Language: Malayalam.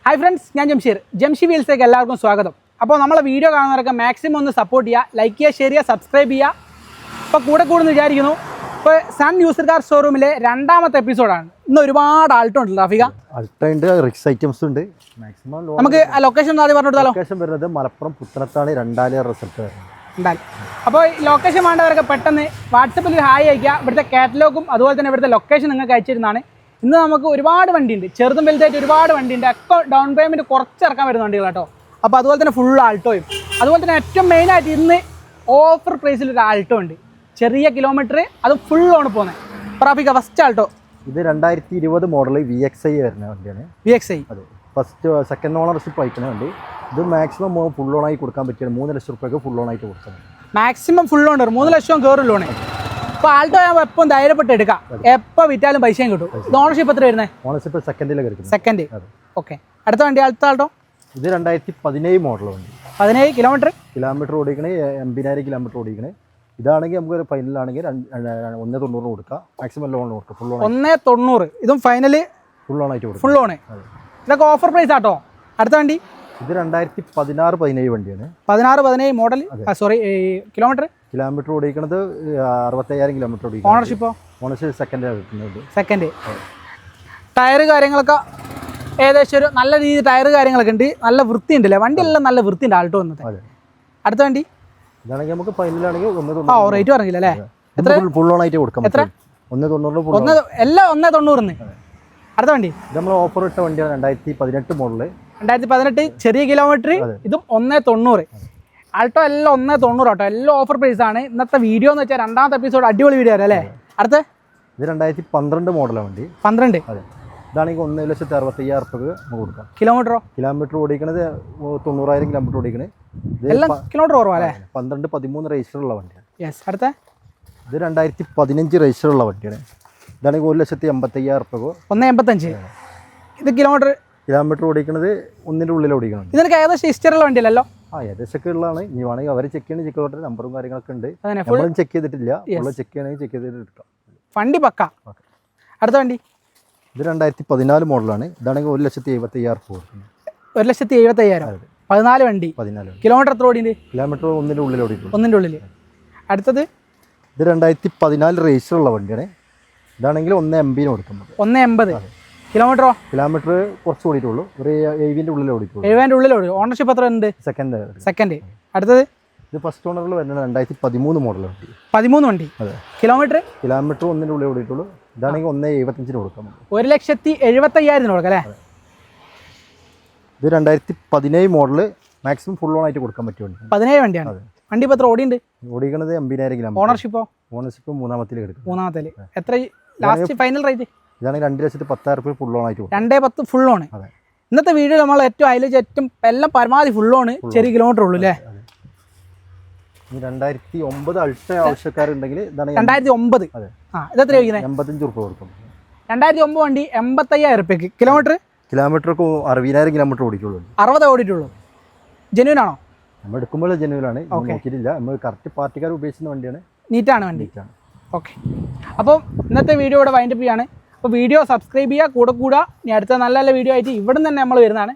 Hi friends, I am Jamshir. Jamshi Wheels take എല്ലാവർക്കും സ്വാഗതം. അപ്പോൾ നമ്മളെ വീഡിയോ കാണുന്നവരൊക്കെ മാക്സിമം ഒന്ന് സപ്പോർട്ട് ചെയ്യുക, ലൈക്ക് ചെയ്യുക, ഷെയർ ചെയ്യുക, സബ്സ്ക്രൈബ് ചെയ്യുക. അപ്പോൾ കൂടെ വിചാരിക്കുന്നു. ഇപ്പോൾ സൺ യൂസർ കാർ ഷോറൂമിലെ രണ്ടാമത്തെ എപ്പിസോഡാണ്. ഇന്ന് ഒരുപാട് ആൾട്ടോ ഉണ്ട് റാഫിക. ആൾട്ടോ ഉണ്ട്, റിക്സ് ഐറ്റംസ് ഉണ്ട്. മാക്സിമം നമുക്ക് ലൊക്കേഷൻ ഒന്ന് ആദ്യം പറഞ്ഞു കൊടുത്താലോ? ലൊക്കേഷൻ വരുന്നത് മലപ്പുറം പുത്തനത്താണ്, രണ്ടാലേ റിസൾട്ട് വരുന്നത്. അപ്പോൾ ലൊക്കേഷൻ വേണ്ടവരൊക്കെ പെട്ടെന്ന് വാട്സപ്പിൽ ഒരു ഹായ് അയക്കുക. ഇവിടുത്തെ കാറ്റലോഗും അതുപോലെ തന്നെ ഇവിടുത്തെ ലൊക്കേഷൻ നിങ്ങൾക്ക് അയച്ചിരുന്നതാണ്. ഇന്ന് നമുക്ക് ഒരുപാട് വണ്ടിയുണ്ട്, ചെറുതും വലുതായിട്ട് ഒരുപാട് വണ്ടിയുണ്ട്. ഒക്കെ ഡൗൺ പേയ്മെൻറ്റ് കുറച്ച് ഇറക്കാൻ വരുന്ന വണ്ടികൾ കേട്ടോ. അപ്പോൾ അതുപോലെ തന്നെ ഫുൾ ആൾട്ടോയും, അതുപോലെ തന്നെ ഏറ്റവും മെയിനായിട്ട് ഇന്ന് ഓഫർ പ്രൈസിൽ ഒരു ആൾട്ടോ ഉണ്ട്. ചെറിയ കിലോമീറ്റർ, അത് ഫുൾ ഓണ് പോകുന്നത്. ട്രാഫിക്ക ഫസ്റ്റ് ആൾട്ടോ ഇത് 2020 മോഡൽ VXi വരുന്ന വണ്ടിയാണ്. VXi അതെ, സെക്കൻഡ് ഓണർഷിപ്പ് അയക്കുന്ന വണ്ടി. ഇത് മാക്സിമം ഫുൾ ഓൺ ആയി കൊടുക്കാൻ പറ്റിയാണ്. 3 ലക്ഷം റുപ്യക്ക് ഫുൾ ഓൺ ആയിട്ട് കൊടുക്കുന്നത്. മാക്സിമം ഫുൾ ഓൺ 3 ലക്ഷം കയറും ലോണ്. അപ്പോൾ ആൾട്ടോ ആകുമ്പോൾ എപ്പം ധൈര്യപ്പെട്ട് എടുക്കാം, എപ്പോൾ വിറ്റാലും പൈസയും കിട്ടും. ഇത് ഓണർഷിപ്പ് എത്ര വരുന്നത്? ഓണർഷിപ്പ് സെക്കൻഡിലേക്ക് എടുക്കുന്നത്. സെക്കൻഡ്. ഓക്കെ, അടുത്ത വണ്ടി അടുത്ത ആൾട്ടോ ഇത് 2017 മോഡൽ വണ്ടി. 17 കിലോമീറ്റർ ഓടിക്കണേ, 80,000 കിലോമീറ്റർ ഓടിക്കണേ. ഇതാണെങ്കിൽ നമുക്ക് ഫൈനലാണെങ്കിൽ 1.90 കൊടുക്കാം. മാക്സിമം ലോൺ കൊടുക്കാം. Full on 1.90. ഇതും ഫൈനല് ഫുൾ ഓൺ ആയിട്ട് കൊടുക്കും. Full on. ഇതൊക്കെ ഓഫർ പ്രൈസ് ആട്ടോ. അടുത്ത വണ്ടി ഇത് 2016-17 വണ്ടിയാണ്. 16-17 മോഡൽ. സോറി, കിലോമീറ്റർ ഓടിക്കുന്നത് 65,000 കിലോമീറ്റർ ഓടിക്കും. Ownership second. ടയർ കാര്യങ്ങളൊക്കെ ഏകദേശം ഒരു നല്ല രീതിയിൽ ടയർ കാര്യങ്ങളൊക്കെ ഉണ്ട്. നല്ല വൃത്തി ഉണ്ടല്ലേ, വണ്ടിയെല്ലാം നല്ല വൃത്തി ഉണ്ട് ആൾട്ടോ വന്നത്. അടുത്ത വണ്ടി ഇതാണെങ്കിൽ നമുക്ക് ഫൈനലാണെങ്കിൽ റേറ്റ് പറഞ്ഞില്ല അല്ലേ? എത്ര ഫുൾ ഓൺ ആയിട്ട് കൊടുക്കാം. എത്ര? 1.90 എല്ലാം 1.90. അടുത്ത വണ്ടി നമ്മൾ ഓഫർ ഇട്ട വണ്ടിയാണ്. 2018 മോഡല്. 2018 ചെറിയ കിലോമീറ്റർ. ഇതും 1.90. ആൾട്ടോ എല്ലാം 1.90 ആട്ടോ. എല്ലാം ഓഫർ പ്രൈസ് ആണ്. ഇന്നത്തെ വീഡിയോ എന്ന് വെച്ചാൽ രണ്ടാമത്തെ എപ്പിസോഡ് അടിപൊളി വീഡിയോ ആണ് അല്ലേ? അടുത്ത ഇത് 2012 മോഡലാണ് വണ്ടി. 12. അതെ, ഇതാണെങ്കിൽ 1,65,000 റുപ്യക്ക് നമുക്ക് കൊടുക്കാം. കിലോമീറ്റർ ഓടിക്കണത് 90,000 കിലോമീറ്റർ ഓടിക്കണേ. എല്ലാം കിലോമീറ്റർ കുറവല്ലേ? 12-13 രജിസ്റ്റർ ഉള്ള വണ്ടിയാണ്. യെസ്. അടുത്ത ഇത് 2015 രജിസ്റ്റർ ഉള്ള വണ്ടിയാണ്. ഇതാണെങ്കിൽ 1,85,000 റുപ്യക്ക്. 1.85. ഇത് കിലോമീറ്റർ ഓടിക്കണത് 1ന്റെ ഉള്ളിൽ ഓടിക്കണം. ഇതിനൊക്കെ ഏകദേശം ഹിസ്റ്ററിയുള്ള വണ്ടിയല്ലോ? ഏകദേശമൊക്കെ ഉള്ളതാണ്. ഇനി വേണമെങ്കിൽ അവരെ ചെക്ക് ചെയ്യണമെങ്കിൽ നമ്പറും കാര്യങ്ങളൊക്കെ ഉണ്ട്. നമ്മളും ചെക്ക് ചെയ്തിട്ടില്ല. ചെക്ക് ചെയ്യണമെങ്കിൽ ചെക്ക് ചെയ്തിട്ട് എടുക്കാം. വണ്ടി പക്ക. അടുത്ത വണ്ടി ഇത് 2014 മോഡലാണ്. ഇതാണെങ്കിൽ 1,70,000 റുപ്യ കൊടുക്കുന്നത്. 1,70,000. 14 വണ്ടി. കിലോമീറ്റർ എത്ര ഓടിയുണ്ട്? കിലോമീറ്റർ 1ന്റെ ഉള്ളിൽ ഓടിക്കും. 1ന്റെ ഉള്ളിൽ. അടുത്തത് ഇത് 2014 രജിസ്റ്റർ ഉള്ള വണ്ടിയാണ്. ഇതാണെങ്കിൽ 1.80 കൊടുക്കുന്നത്. 1.80. കിലോമീറ്റർ കുറച്ച് ഓടിയിട്ടുള്ളൂ. ഒരു 70ന്റെ ഉള്ളിൽ ഓടിയിട്ടുള്ളൂ. 70ന്റെ ഉള്ളിൽ ഓടി. ഓണർഷിപ്പ് എത്ര ഉണ്ട്? സെക്കൻഡ്. അടുത്തത് ഇത് ഫസ്റ്റ് ഓണറിൽ വരുന്നത് 2013 മോഡൽ വണ്ടി. 13 വണ്ടി. അതെ. കിലോമീറ്റർ 1ന്റെ ഉള്ളിൽ ഓടിയിട്ടുള്ളൂ. ഇതാണെങ്കിൽ 1.75 കൊടുക്കാം. 1,75,000 കൊടുക്കാം അല്ലേ? ഇത് 2017 മോഡല്. മാക്സിമം ഫുൾ ഓൺ ആയിട്ട് കൊടുക്കാൻ പറ്റിയ വണ്ടി. 17 വണ്ടിയാണ്. വണ്ടി ഇപ്പോൾ എത്ര ഓടിയുണ്ട്? ഓടിക്കണത് 80,000 കിലോമീറ്റർ. ഓണർഷിപ്പ് മൂന്നാമത്തിൽ. എത്ര ലാസ്റ്റ് ഫൈനൽ റേറ്റ്? ഇതാണെങ്കിൽ 2,10,000 റുപ്യ ഫുൾ ഓൺ ആയിട്ട്. 2.10 ഫുൾ ഓൺ. ഇന്നത്തെ വീഡിയോ നമ്മൾ ഏറ്റവും എല്ലാം പരമാവധി ഫുൾ ഓൺ. ചെറിയ കിലോമീറ്റർ ഉള്ളൂ അല്ലേ? 2009 അൾട്ടോ ആവശ്യക്കാരുണ്ടെങ്കിൽ 2009. ഇതെത്ര ചോദിക്കുന്നത്? 85 റുപ്യ കൊടുക്കും. 2009 വണ്ടി 85,000 റുപ്യക്ക്. കിലോമീറ്റർ 60,000 കിലോമീറ്റർ ഓടിക്കുള്ളൂ. 60 ഓടിയിട്ടുള്ളൂ. ജെന്യൂൻ ആണോ? നമ്മൾ എടുക്കുമ്പോൾ ജെന്യൂനാണ്. നോക്കിയിട്ടില്ല. നമ്മൾ കറക്റ്റ് പാർട്ടിക്കാർ ഉപയോഗിക്കുന്ന വണ്ടിയാണ്. നീറ്റാണ് വണ്ടി. ഓക്കെ, അപ്പോൾ ഇന്നത്തെ വീഡിയോ ഇവിടെ വൈൻഡപ്പ് ചെയ്യാണ്. അപ്പോൾ വീഡിയോ സബ്സ്ക്രൈബ് ചെയ്യുക, കൂടെ ഇനി അടുത്ത നല്ല വീഡിയോ ആയിട്ട് ഇവിടെ നിന്ന് തന്നെ നമ്മൾ വരുന്നതാണ്.